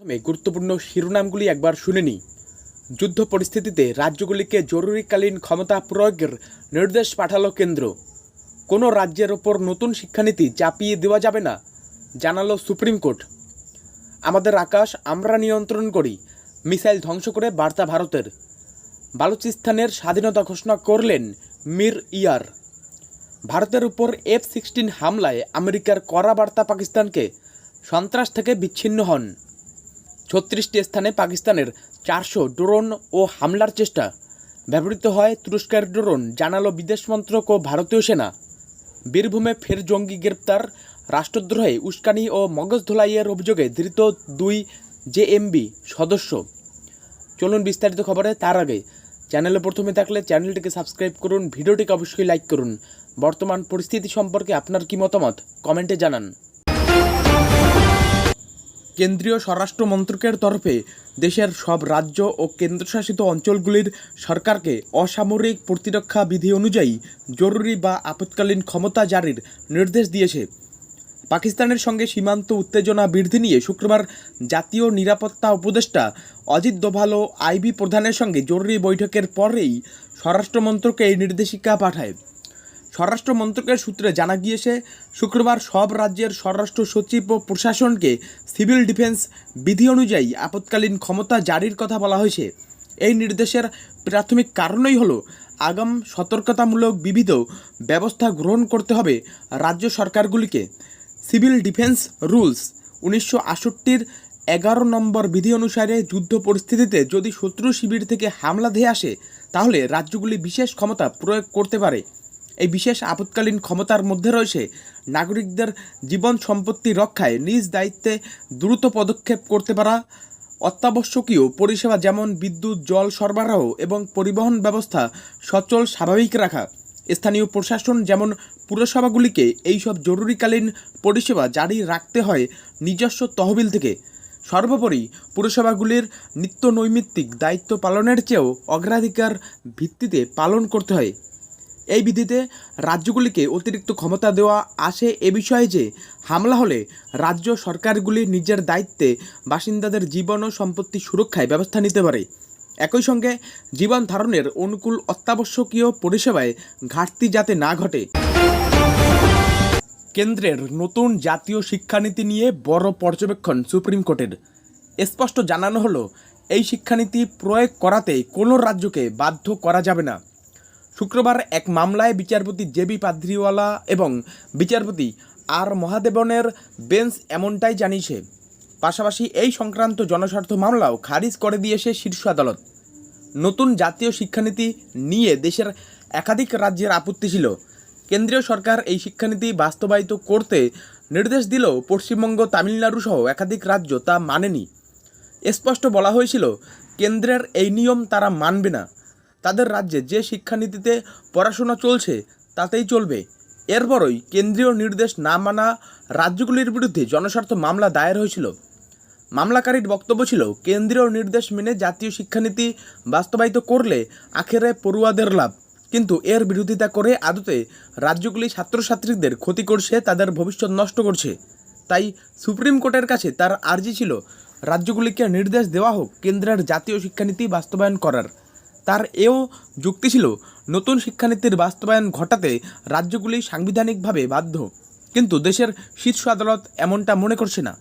প্রথমে গুরুত্বপূর্ণ শিরোনামগুলি একবার শুনে নিই। যুদ্ধ পরিস্থিতিতে রাজ্যগুলিকে জরুরিকালীন ক্ষমতা প্রয়োগের নির্দেশ পাঠালো কেন্দ্র। কোনো রাজ্যের ওপর নতুন শিক্ষানীতি চাপিয়ে দেওয়া যাবে না, জানালো সুপ্রিম কোর্ট। আমাদের আকাশ আমরা নিয়ন্ত্রণ করি, মিসাইল ধ্বংস করে বার্তা ভারতের। বালুচিস্তানের স্বাধীনতা ঘোষণা করলেন মির ইয়ার। ভারতের উপর F-16 হামলায় আমেরিকার কড়া বার্তা পাকিস্তানকে, সন্ত্রাস থেকে বিচ্ছিন্ন হন। 36টি স্থানে পাকিস্তানের 400 ড্রোন ও হামলার চেষ্টা, ব্যবহৃত হয় তুরস্কের ড্রোন, জানালো বিদেশ মন্ত্রক ও ভারতীয় সেনা। বীরভূমে ফের জঙ্গি গ্রেপ্তার, রাষ্ট্রদ্রোহে উস্কানি ও মগজ ধোলাইয়ের অভিযোগে ধৃত 2 জেএমবি সদস্য। চলুন বিস্তারিত খবরে। তার আগে চ্যানেলে প্রথমে থাকলে চ্যানেলটিকে সাবস্ক্রাইব করুন, ভিডিওটিকে অবশ্যই লাইক করুন। বর্তমান পরিস্থিতি সম্পর্কে আপনার কি মতামত কমেন্টে জানান। কেন্দ্রীয় স্বরাষ্ট্র মন্ত্রকের তরফে দেশের সব রাজ্য ও কেন্দ্রশাসিত অঞ্চলগুলির সরকারকে অসামরিক প্রতিরক্ষা বিধি অনুযায়ী জরুরি বা আপৎকালীন ক্ষমতা জারির নির্দেশ দিয়েছে। পাকিস্তানের সঙ্গে সীমান্ত উত্তেজনা বৃদ্ধি নিয়ে শুক্রবার জাতীয় নিরাপত্তা উপদেষ্টা অজিত দোভাল ও আইবি প্রধানের সঙ্গে জরুরি বৈঠকের পরেই স্বরাষ্ট্র মন্ত্রক এই নির্দেশিকা পাঠায়। স্বরাষ্ট্র মন্ত্রকের সূত্রে জানা গিয়েছে, শুক্রবার সব রাজ্যের স্বরাষ্ট্র সচিব ও প্রশাসনকে সিভিল ডিফেন্স বিধি অনুযায়ী আপৎকালীন ক্ষমতা জারির কথা বলা হয়েছে। এই নির্দেশের প্রাথমিক কারণই হলো আগাম সতর্কতামূলক বিবিধ ব্যবস্থা গ্রহণ করতে হবে রাজ্য সরকারগুলিকে। সিভিল ডিফেন্স রুলস 1968-র 11 নম্বর বিধি অনুসারে যুদ্ধ পরিস্থিতিতে যদি শত্রু শিবির থেকে হামলা ধেয়ে আসে, তাহলে রাজ্যগুলি বিশেষ ক্ষমতা প্রয়োগ করতে পারে। এই বিশেষ আপৎকালীন ক্ষমতার মধ্যে রয়েছে নাগরিকদের জীবন সম্পত্তি রক্ষায় নিজ দায়িত্বে দ্রুত পদক্ষেপ করতে পারা, অত্যাবশ্যকীয় পরিষেবা যেমন বিদ্যুৎ, জল সরবরাহ এবং পরিবহন ব্যবস্থা সচল স্বাভাবিক রাখা। স্থানীয় প্রশাসন যেমন পুরসভাগুলিকে এইসব জরুরিকালীন পরিষেবা জারি রাখতে হয় নিজস্ব তহবিল থেকে। সর্বোপরি পুরসভাগুলির নিত্য নৈমিত্তিক দায়িত্ব পালনের চেয়েও অগ্রাধিকার ভিত্তিতে পালন করতে হয়। এই বিধিতে রাজ্যগুলিকে অতিরিক্ত ক্ষমতা দেওয়া আসে এ বিষয়ে যে হামলা হলে রাজ্য সরকারগুলি নিজের দায়িত্বে বাসিন্দাদের জীবন ও সম্পত্তি সুরক্ষায় ব্যবস্থা নিতে পারে। একই সঙ্গে জীবন ধারণের অনুকূল অত্যাবশ্যকীয় পরিষেবায় ঘাটতি যাতে না ঘটে। কেন্দ্রের নতুন জাতীয় শিক্ষানীতি নিয়ে বড় পর্যবেক্ষণ সুপ্রিম কোর্টের। স্পষ্ট জানানো হলো, এই শিক্ষানীতি প্রয়োগ করাতে কোনো রাজ্যকে বাধ্য করা যাবে না। শুক্রবার এক মামলায় বিচারপতি জেবি পাদ্রিওয়ালা এবং বিচারপতি আর মহাদেবনের বেঞ্চ এমনটাই জানিয়েছে। পাশাপাশি এই সংক্রান্ত জনস্বার্থ মামলাও খারিজ করে দিয়েছে শীর্ষ আদালত। নতুন জাতীয় শিক্ষানীতি নিয়ে দেশের একাধিক রাজ্যের আপত্তি ছিল। কেন্দ্রীয় সরকার এই শিক্ষানীতি বাস্তবায়িত করতে নির্দেশ দিলেও পশ্চিমবঙ্গ, তামিলনাড়ু সহ একাধিক রাজ্য তা মানেনি। স্পষ্ট বলা হয়েছিল, কেন্দ্রের এই নিয়ম তারা মানবে না। তাদের রাজ্যে যে শিক্ষানীতিতে পড়াশোনা চলছে তাতেই চলবে। এরপরই কেন্দ্রীয় নির্দেশ না মানা রাজ্যগুলির বিরুদ্ধে জনস্বার্থ মামলা দায়ের হয়েছিল। মামলাকারীর বক্তব্য ছিল, কেন্দ্রীয় নির্দেশ মেনে জাতীয় শিক্ষানীতি বাস্তবায়িত করলে আখেরে পড়ুয়াদের লাভ, কিন্তু এর বিরোধিতা করে আদতে রাজ্যগুলি ছাত্রছাত্রীদের ক্ষতি করছে, তাদের ভবিষ্যৎ নষ্ট করছে। তাই সুপ্রিম কোর্টের কাছে তার আর্জি ছিল, রাজ্যগুলিকে নির্দেশ দেওয়া হোক কেন্দ্রের জাতীয় শিক্ষানীতি বাস্তবায়ন করার। তার এও যুক্তি ছিল, নতুন শিক্ষানীতির বাস্তবায়ন ঘটাতে রাজ্যগুলি সাংবিধানিকভাবে বাধ্য, কিন্তু দেশের শীর্ষ আদালত এমনটা মনে করছে না।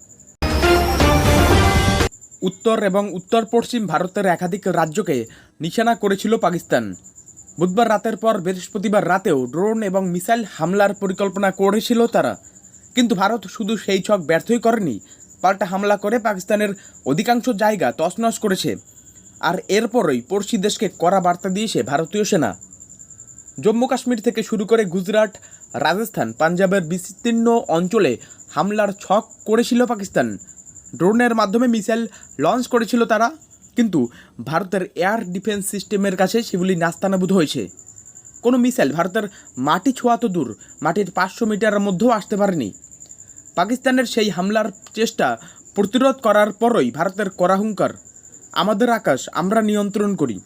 উত্তর এবং উত্তর পশ্চিম ভারতের একাধিক রাজ্যকে নিশানা করেছিল পাকিস্তান। বুধবার রাতের পর বৃহস্পতিবার রাতেও ড্রোন এবং মিসাইল হামলার পরিকল্পনা করেছিল তারা। কিন্তু ভারত শুধু সেই ছক ব্যর্থই করেনি, পাল্টা হামলা করে পাকিস্তানের অধিকাংশ জায়গা তছনছ করেছে। আর এরপরই পড়শি দেশকে কড়া বার্তা দিয়েছে ভারতীয় সেনা। জম্মু কাশ্মীর থেকে শুরু করে গুজরাট, রাজস্থান, পাঞ্জাবের বিস্তীর্ণ অঞ্চলে হামলার ছক করেছিল পাকিস্তান। ড্রোনের মাধ্যমে মিসাইল লঞ্চ করেছিল তারা, কিন্তু ভারতের এয়ার ডিফেন্স সিস্টেমের কাছে সেগুলি নাস্তানাবুদ হয়েছে। কোনো মিসাইল ভারতের মাটি ছোঁয়া তো দূর, মাটির 500 মিটারের মধ্যেও আসতে পারেনি। পাকিস্তানের সেই হামলার চেষ্টা প্রতিরোধ করার পরই ভারতের কড়া হুঙ্কার, আমাদের আকাশ আমরা নিয়ন্ত্রণ করি।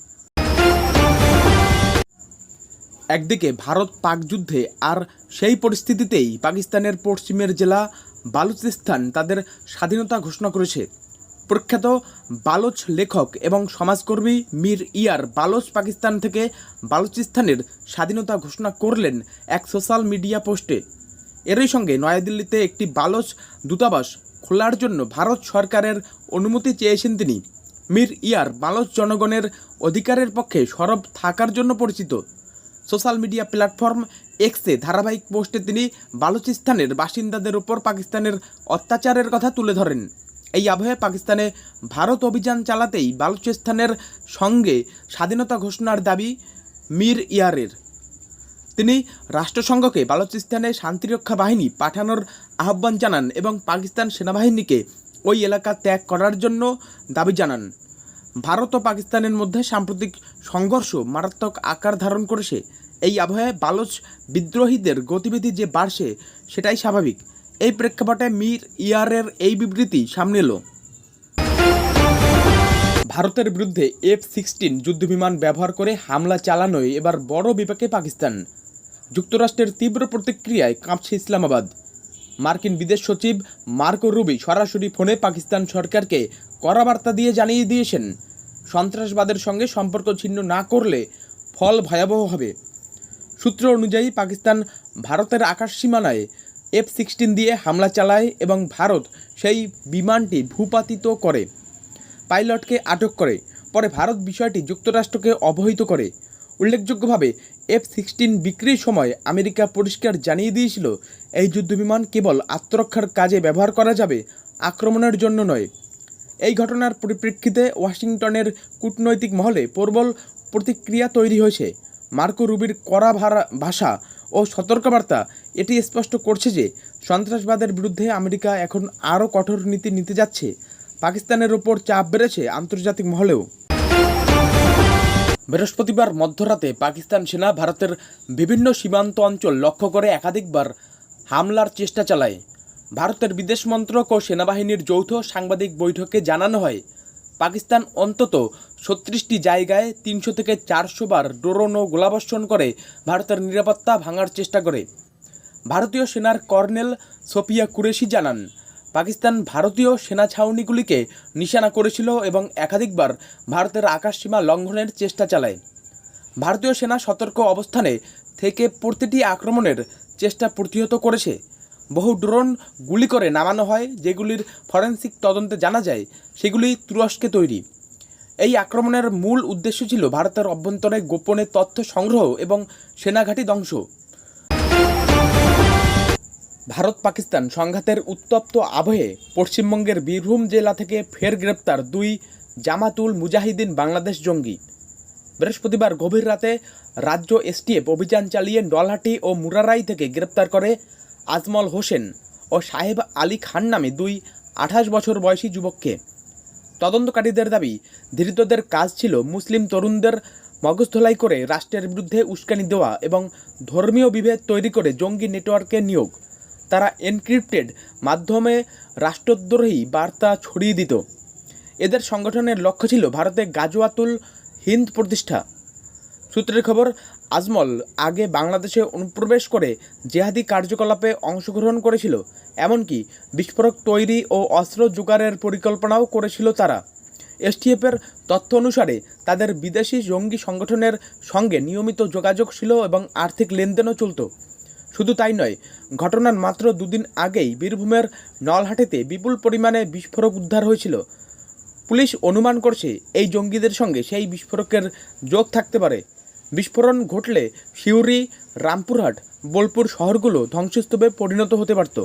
একদিকে ভারত পাক যুদ্ধে, আর সেই পরিস্থিতিতেই পাকিস্তানের পশ্চিমের জেলা বালুচিস্তান তাদের স্বাধীনতা ঘোষণা করেছে। প্রখ্যাত বালোচ লেখক এবং সমাজকর্মী মীর ইয়ার বালোচ পাকিস্তান থেকে বালুচিস্তানের স্বাধীনতা ঘোষণা করলেন এক সোশ্যাল মিডিয়া পোস্টে। এরই সঙ্গে নয়াদিল্লিতে একটি বালোচ দূতাবাস খোলার জন্য ভারত সরকারের অনুমতি চেয়েছেন তিনি। মীর ইয়ার বালোচ জনগণের অধিকারের পক্ষে সরব থাকার জন্য পরিচিত। সোশ্যাল মিডিয়া প্ল্যাটফর্ম এক্সে ধারাবাহিক পোস্টে তিনি বালুচিস্তানের বাসিন্দাদের উপর পাকিস্তানের অত্যাচারের কথা তুলে ধরেন। এই আবহে পাকিস্তানে ভারত অভিযান চালাতেই বালুচিস্তানের সঙ্গে স্বাধীনতা ঘোষণার দাবি মীর ইয়ারের। তিনি রাষ্ট্রসংঘকে বালুচিস্তানে শান্তিরক্ষা বাহিনী পাঠানোর আহ্বান জানান এবং পাকিস্তান সেনাবাহিনীকে ওই এলাকা ত্যাগ করার জন্য দাবি জানান। ভারত ও পাকিস্তানের মধ্যে সাম্প্রতিক সংঘর্ষ মারাত্মক আকার ধারণ করেছে। এই আবহে বালোচ বিদ্রোহীদের গতিবিধি যে বাড়ছে সেটাই স্বাভাবিক। এই প্রেক্ষাপটে মীর ইয়ারের এই বিবৃতি সামনে এলো। ভারতের বিরুদ্ধে F-16 যুদ্ধবিমান ব্যবহার করে হামলা চালানোয় এবার বড় বিপাকে পাকিস্তান। যুক্তরাষ্ট্রের তীব্র প্রতিক্রিয়ায় কাঁপছে ইসলামাবাদ। মার্কিন বিদেশ সচিব মার্কো রুবি সরাসরি ফোনে পাকিস্তান সরকারকে কড়া বার্তা দিয়ে জানিয়ে দিয়েছেন, সন্ত্রাসবাদের সঙ্গে সম্পর্ক ছিন্ন না করলে ফল ভয়াবহ হবে। সূত্র অনুযায়ী পাকিস্তান ভারতের আকাশ সীমানায় F-16 দিয়ে হামলা চালায় এবং ভারত সেই বিমানটি ভূপাতিত করে, পাইলটকে আটক করে। পরে ভারত বিষয়টি যুক্তরাষ্ট্রকে অবহিত করে। উল্লেখযোগ্যভাবে F-16 বিক্রির সময় আমেরিকা পরিষ্কার জানিয়ে দিয়েছিল, এই যুদ্ধবিমান কেবল আত্মরক্ষার কাজে ব্যবহার করা যাবে, আক্রমণের জন্য নয়। এই ঘটনার পরিপ্রেক্ষিতে ওয়াশিংটনের কূটনৈতিক মহলে প্রবল প্রতিক্রিয়া তৈরি হয়েছে। মার্কো রুবির কড়া ভাষা ও সতর্কবার্তা এটি স্পষ্ট করছে যে সন্ত্রাসবাদের বিরুদ্ধে আমেরিকা এখন আরও কঠোর নীতি নিতে যাচ্ছে। পাকিস্তানের ওপর চাপ বেড়েছে আন্তর্জাতিক মহলেও। বৃহস্পতিবার মধ্যরাতে পাকিস্তান সেনা ভারতের বিভিন্ন সীমান্ত অঞ্চল লক্ষ্য করে একাধিকবার হামলার চেষ্টা চালায়। ভারতের বিদেশ মন্ত্রক ও সেনাবাহিনীর যৌথ সাংবাদিক বৈঠকে জানানো হয়, পাকিস্তান অন্তত 36টি জায়গায় 300 থেকে 400 বার ড্রোন ও গোলাবর্ষণ করে ভারতের নিরাপত্তা ভাঙার চেষ্টা করে। ভারতীয় সেনার কর্নেল সোফিয়া কুরেশি জানান, পাকিস্তান ভারতীয় সেনা ছাউনিগুলিকে নিশানা করেছিল এবং একাধিকবার ভারতের আকাশসীমা লঙ্ঘনের চেষ্টা চালায়। ভারতীয় সেনা সতর্ক অবস্থানে থেকে প্রতিটি আক্রমণের চেষ্টা প্রতিহত করেছে। বহু ড্রোন গুলি করে নামানো হয়, যেগুলির ফরেনসিক তদন্তে জানা যায় সেগুলি তুরস্কে তৈরি। এই আক্রমণের মূল উদ্দেশ্য ছিল ভারতের অভ্যন্তরে গোপনে তথ্য সংগ্রহ এবং সেনাঘাঁটি ধ্বংস। ভারত পাকিস্তান সংঘাতের উত্তপ্ত আবহে পশ্চিমবঙ্গের বীরভূম জেলা থেকে ফের গ্রেপ্তার 2 জামাতুল মুজাহিদিন বাংলাদেশ জঙ্গি। বৃহস্পতিবার গভীর রাতে রাজ্য STF অভিযান চালিয়ে নলহাটি ও মুরারাই থেকে গ্রেপ্তার করে আজমল হোসেন ও সাহেব আলী খান নামে 2 28 বছর বয়সী যুবককে। তদন্তকারীদের দাবি, ধৃতদের কাজ ছিল মুসলিম তরুণদের মগজধোলাই করে রাষ্ট্রের বিরুদ্ধে উস্কানি দেওয়া এবং ধর্মীয় বিভেদ তৈরি করে জঙ্গি নেটওয়ার্কে নিয়োগ। তারা এনক্রিপ্টেড মাধ্যমে রাষ্ট্রদ্রোহী বার্তা ছড়িয়ে দিত। এদের সংগঠনের লক্ষ্য ছিল ভারতে গাজওয়াতুল হিন্দ প্রতিষ্ঠা। সূত্রের খবর, আজমল আগে বাংলাদেশে অনুপ্রবেশ করে জেহাদি কার্যকলাপে অংশগ্রহণ করেছিল, এমনকি বিস্ফোরক তৈরি ও অস্ত্র জোগাড়ের পরিকল্পনাও করেছিল তারা। STFের তথ্য অনুসারে তাদের বিদেশি জঙ্গি সংগঠনের সঙ্গে নিয়মিত যোগাযোগ ছিল এবং আর্থিক লেনদেনও চলত। শুধু তাই নয়, ঘটনার মাত্র 2 দিন আগেই বীরভূমের নলহাটিতে বিপুল পরিমাণে বিস্ফোরক উদ্ধার হয়েছিল। পুলিশ অনুমান করছে এই জঙ্গিদের সঙ্গে সেই বিস্ফোরকের যোগ থাকতে পারে। বিস্ফোরণ ঘটলে সিউড়ি, রামপুরহাট, বোলপুর শহরগুলো ধ্বংসস্তূপে পরিণত হতে পারত।